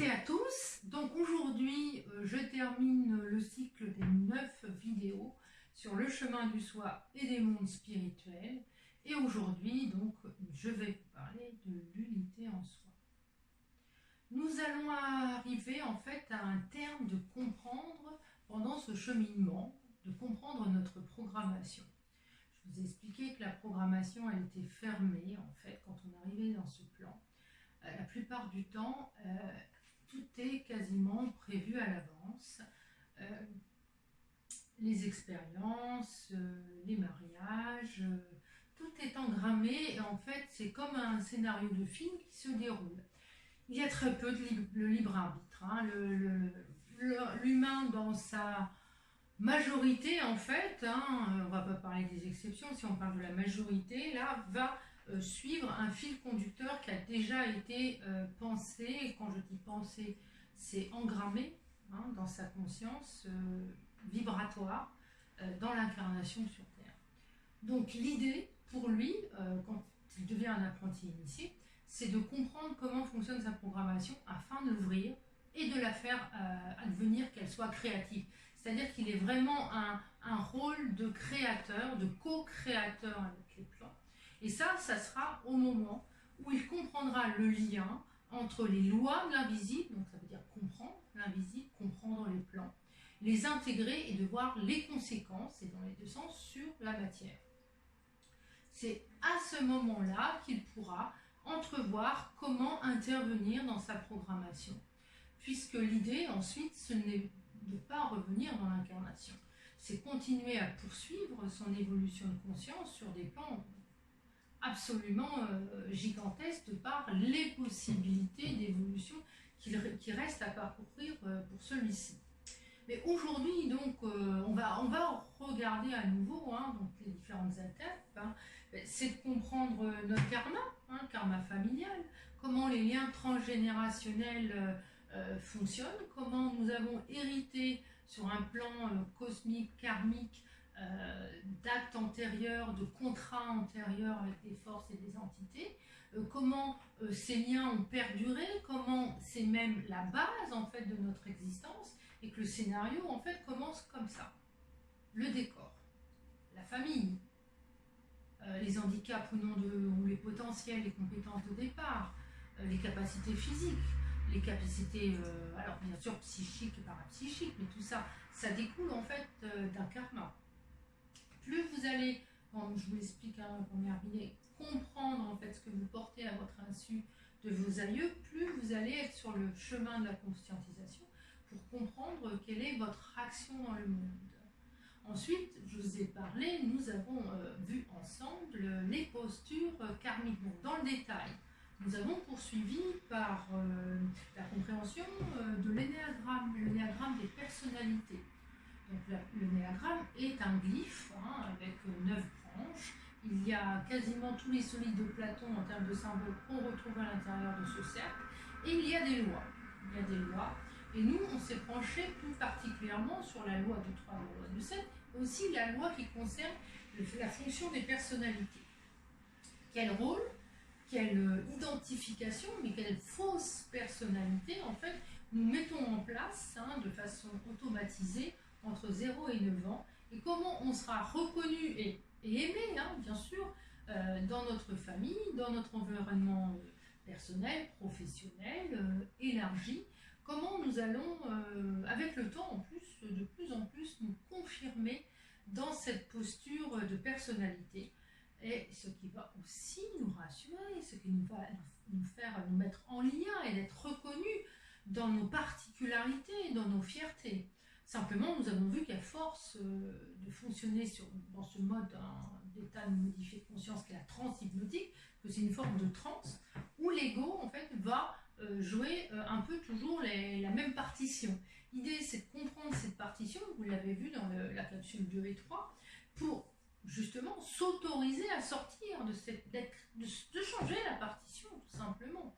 toutes et à tous. Donc aujourd'hui, je termine le cycle des 9 vidéos sur le chemin du soi et des mondes spirituels. Et aujourd'hui, donc, je vais vous parler de l'unité en soi. Nous allons arriver en fait à un terme de comprendre pendant ce cheminement, de comprendre notre programmation. Je vous ai expliqué que la programmation, elle était fermée en fait quand on arrivait dans ce plan. La plupart du temps, tout est quasiment prévu à l'avance. Les expériences, les mariages, tout est engrammé et en fait c'est comme un scénario de film qui se déroule. Il y a très peu de libre arbitre. Hein. L'humain dans sa majorité en fait, hein, on ne va pas parler des exceptions, si on parle de la majorité, là va suivre un fil conducteur qui a déjà été pensé, et quand je dis pensé, c'est engrammé hein, dans sa conscience vibratoire dans l'incarnation sur Terre. Donc l'idée pour lui, quand il devient un apprenti initié, c'est de comprendre comment fonctionne sa programmation afin de l'ouvrir et de la faire advenir qu'elle soit créative. C'est-à-dire qu'il est vraiment un rôle de créateur, de co-créateur avec les plans. Et ça sera au moment où il comprendra le lien entre les lois de l'invisible, donc ça veut dire comprendre l'invisible, comprendre les plans, les intégrer et de voir les conséquences, et dans les deux sens, sur la matière. C'est à ce moment-là qu'il pourra entrevoir comment intervenir dans sa programmation. Puisque l'idée, ensuite, ce n'est de ne pas revenir dans l'incarnation. C'est continuer à poursuivre son évolution de conscience sur des plans absolument gigantesques de par les possibilités d'évolution qui restent à parcourir pour celui-ci. Mais aujourd'hui, donc, on va regarder à nouveau hein, donc les différentes étapes. Hein, c'est de comprendre notre karma, hein, karma familial, comment les liens transgénérationnels fonctionnent, comment nous avons hérité sur un plan cosmique, karmique, d'actes antérieurs, de contrats antérieurs avec des forces et des entités, comment ces liens ont perduré, comment c'est même la base en fait de notre existence, et que le scénario en fait commence comme ça. Le décor, la famille, les handicaps ou les potentiels, les compétences de départ, les capacités physiques, les capacités, alors bien sûr psychiques et parapsychiques, mais tout ça, ça découle en fait d'un karma. Plus vous allez, comme je vous l'explique à la première vidéo, comprendre en fait ce que vous portez à votre insu de vos aïeux, plus vous allez être sur le chemin de la conscientisation pour comprendre quelle est votre action dans le monde. Ensuite, je vous ai parlé, nous avons vu ensemble les postures karmiques. Donc, dans le détail, nous avons poursuivi par la compréhension de l'énéagramme, le néagramme des personnalités. Donc, le néagramme est un glyphe hein, avec 9 branches. Il y a quasiment tous les solides de Platon en termes de symboles qu'on retrouve à l'intérieur de ce cercle. Et il y a des lois. Il y a des lois. Et nous, on s'est penché plus particulièrement sur la loi de 3, la loi de 7, mais aussi la loi qui concerne la fonction des personnalités. Quel rôle, quelle identification, mais quelle fausse personnalité, en fait, nous mettons en place hein, de façon automatisée entre 0 et 9 ans, et comment on sera reconnu et aimé, hein, bien sûr, dans notre famille, dans notre environnement personnel, professionnel, élargi, comment nous allons, avec le temps en plus, de plus en plus nous confirmer dans cette posture de personnalité. Et ce qui va aussi nous rassurer, ce qui va nous faire nous mettre en lien et d'être reconnus dans nos particularités, dans nos fiertés. Simplement, nous avons vu qu'à force de fonctionner dans ce mode d'état de modifié de conscience qui est la transe hypnotique, que c'est une forme de transe, où l'ego en fait va jouer un peu toujours la même partition. L'idée c'est de comprendre cette partition, vous l'avez vu dans la capsule 2 et 3, pour justement s'autoriser à sortir de changer la partition tout simplement.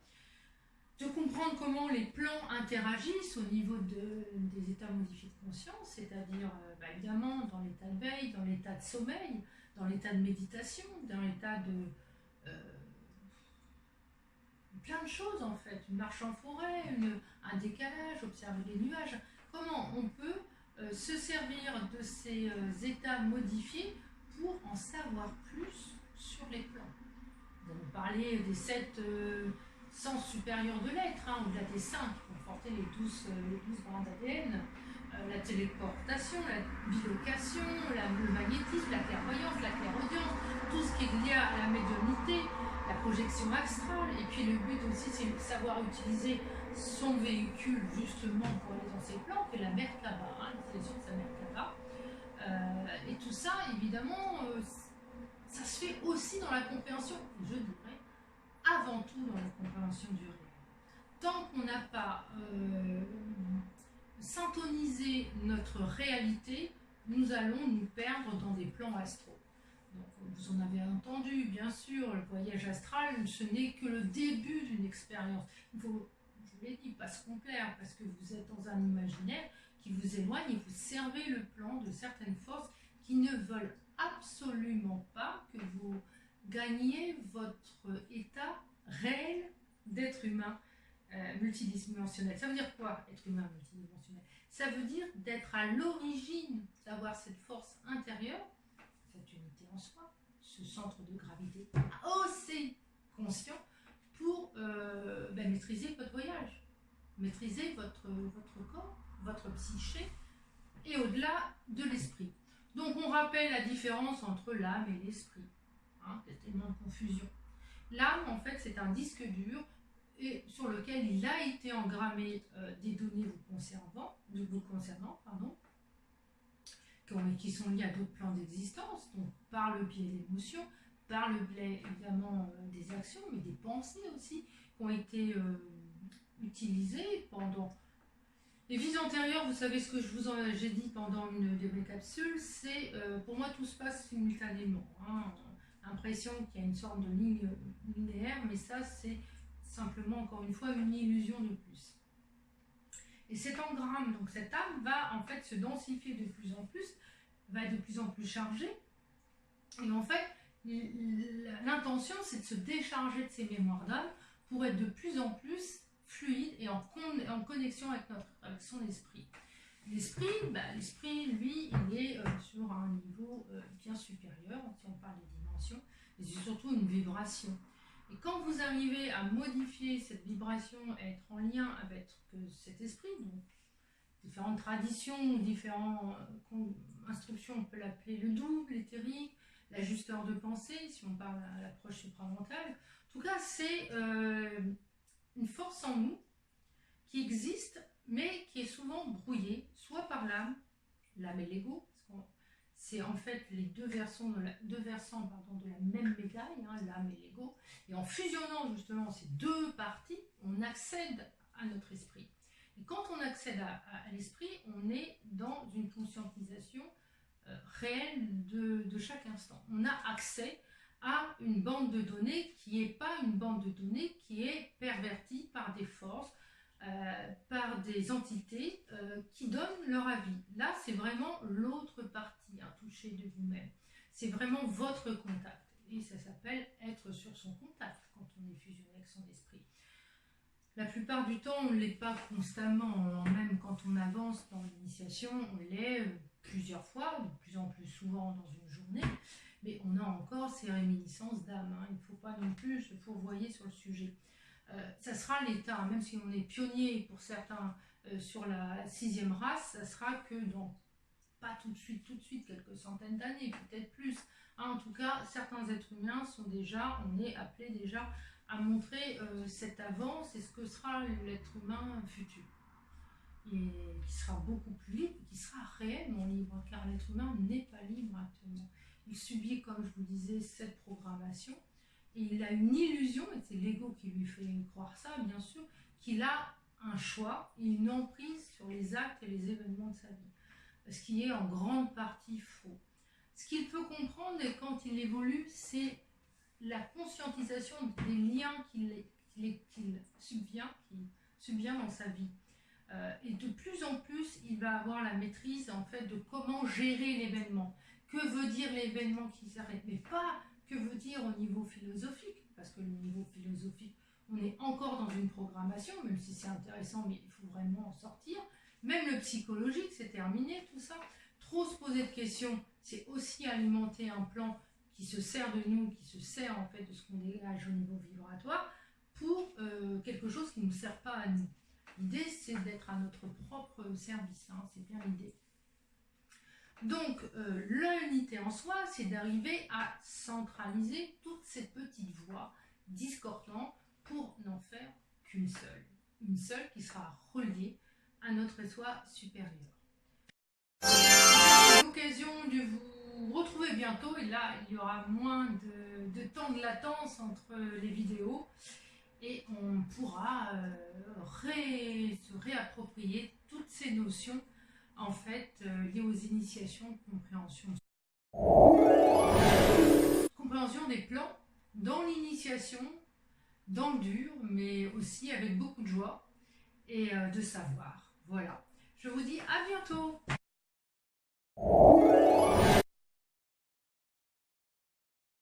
De comprendre comment les plans interagissent au niveau des états modifiés de conscience, c'est-à-dire évidemment dans l'état de veille, dans l'état de sommeil, dans l'état de méditation, dans l'état de plein de choses en fait, une marche en forêt, un décalage, observer les nuages. Comment on peut se servir de ces états modifiés pour en savoir plus sur les plantes. Nous avons parlé des 7 sens supérieurs de l'être, au-delà des 5 qui vont porter les 12 brins d'ADN, la téléportation, la bilocation, le magnétisme, la clairvoyance, la clairaudience, tout ce qui est lié à la médiumnité, la projection astrale. Et puis le but aussi, c'est de savoir utiliser son véhicule justement pour aller dans ces plans, qui est la Merkaba, l'utilisation de sa Merkaba. Et tout ça, évidemment, ça se fait aussi dans la compréhension, je dirais, avant tout dans la compréhension du réel. Tant qu'on n'a pas syntonisé notre réalité, nous allons nous perdre dans des plans astraux. Donc, vous en avez entendu, bien sûr, le voyage astral, ce n'est que le début d'une expérience. Il faut, je vous l'ai dit, pas se complaire, parce que vous êtes dans un imaginaire qui vous éloigne et vous servez le plan de certaines forces qui ne veulent absolument pas que vous gagniez votre état réel d'être humain multidimensionnel. Ça veut dire quoi, être humain multidimensionnel? Ça veut dire d'être à l'origine, d'avoir cette force intérieure, cette unité en soi, ce centre de gravité aussi conscient pour maîtriser votre voyage, maîtriser votre corps, votre psyché et au-delà de l'esprit. Donc on rappelle la différence entre l'âme et l'esprit. Il y a tellement de confusion. L'âme, en fait, c'est un disque dur et sur lequel il a été engrammé des données vous concernant, qui sont liées à d'autres plans d'existence, donc par le biais des émotions, par le biais évidemment des actions, mais des pensées aussi, qui ont été utilisées pendant les vies antérieures. Vous savez ce que j'ai dit pendant une de mes capsules, c'est pour moi tout se passe simultanément. L'impression qu'il y a une sorte de ligne linéaire, mais ça c'est simplement encore une fois une illusion de plus. Et cet engramme, donc cette âme va en fait se densifier de plus en plus, va être de plus en plus chargée, et en fait l'intention c'est de se décharger de ces mémoires d'âme pour être de plus en plus fluide et en connexion avec son esprit. L'esprit, lui, il est sur un niveau bien supérieur, si on parle de dimension, mais c'est surtout une vibration. Et quand vous arrivez à modifier cette vibration, à être en lien avec cet esprit, donc différentes traditions, différentes instructions, on peut l'appeler le double, l'éthérique, l'ajusteur de pensée, si on parle à l'approche supramentale. En tout cas, c'est une force en nous qui existe, mais qui est souvent brouillée, soit par l'âme et l'ego, c'est en fait les deux versants de la même médaille, l'âme et l'ego, et en fusionnant justement ces deux parties, on accède à notre esprit. Et quand on accède à l'esprit, on est dans une conscientisation réelle de chaque instant. On a accès à une bande de données qui n'est pas une bande de données qui est pervertie par des forces, par des entités qui donnent leur avis. Là, c'est vraiment l'autre partie, toucher de vous-même. C'est vraiment votre contact. Et ça s'appelle être sur son contact quand on est fusionné avec son esprit. La plupart du temps, on ne l'est pas constamment. Même quand on avance dans l'initiation, on l'est plusieurs fois, de plus en plus souvent dans une journée. Mais on a encore ces réminiscences d'âme. Il ne faut pas non plus se fourvoyer sur le sujet. Ça sera l'état, même si on est pionnier pour certains sur la 6e race, ça sera que dans, pas tout de suite, quelques centaines d'années, peut-être plus. En tout cas, certains êtres humains on est appelé déjà à montrer cette avance et ce que sera l'être humain futur. Et qui sera beaucoup plus libre, qui sera réellement libre, car l'être humain n'est pas libre actuellement. Il subit, comme je vous disais, cette programmation. Et il a une illusion, et c'est l'ego qui lui fait croire ça, bien sûr, qu'il a un choix et une emprise sur les actes et les événements de sa vie. Ce qui est en grande partie faux. Ce qu'il peut comprendre quand il évolue, c'est la conscientisation des liens qu'il subvient dans sa vie. Et de plus en plus, il va avoir la maîtrise en fait de comment gérer l'événement. Que veut dire l'événement qui s'arrête, mais pas que veut dire au niveau philosophique, parce que le niveau philosophique, On est encore dans une programmation, même si c'est intéressant, mais il faut vraiment en sortir. Même le psychologique, c'est terminé, tout ça. Trop se poser de questions, c'est aussi alimenter un plan qui se sert de nous, qui se sert en fait de ce qu'on dégage au niveau vibratoire pour quelque chose qui ne nous sert pas à nous. L'idée, c'est d'être à notre propre service, hein, c'est bien l'idée. Donc, l'unité en soi, c'est d'arriver à centraliser toute cette petite voix discordante pour n'en faire qu'une seule. Une seule qui sera reliée à notre soi supérieur. J'ai l'occasion de vous retrouver bientôt et là, il y aura moins de temps de latence entre les vidéos et on pourra se réapproprier toutes ces notions en fait liées aux initiations de compréhension. Compréhension des plans dans l'initiation, dans le dur, mais aussi avec beaucoup de joie et de savoir. Voilà. Je vous dis à bientôt.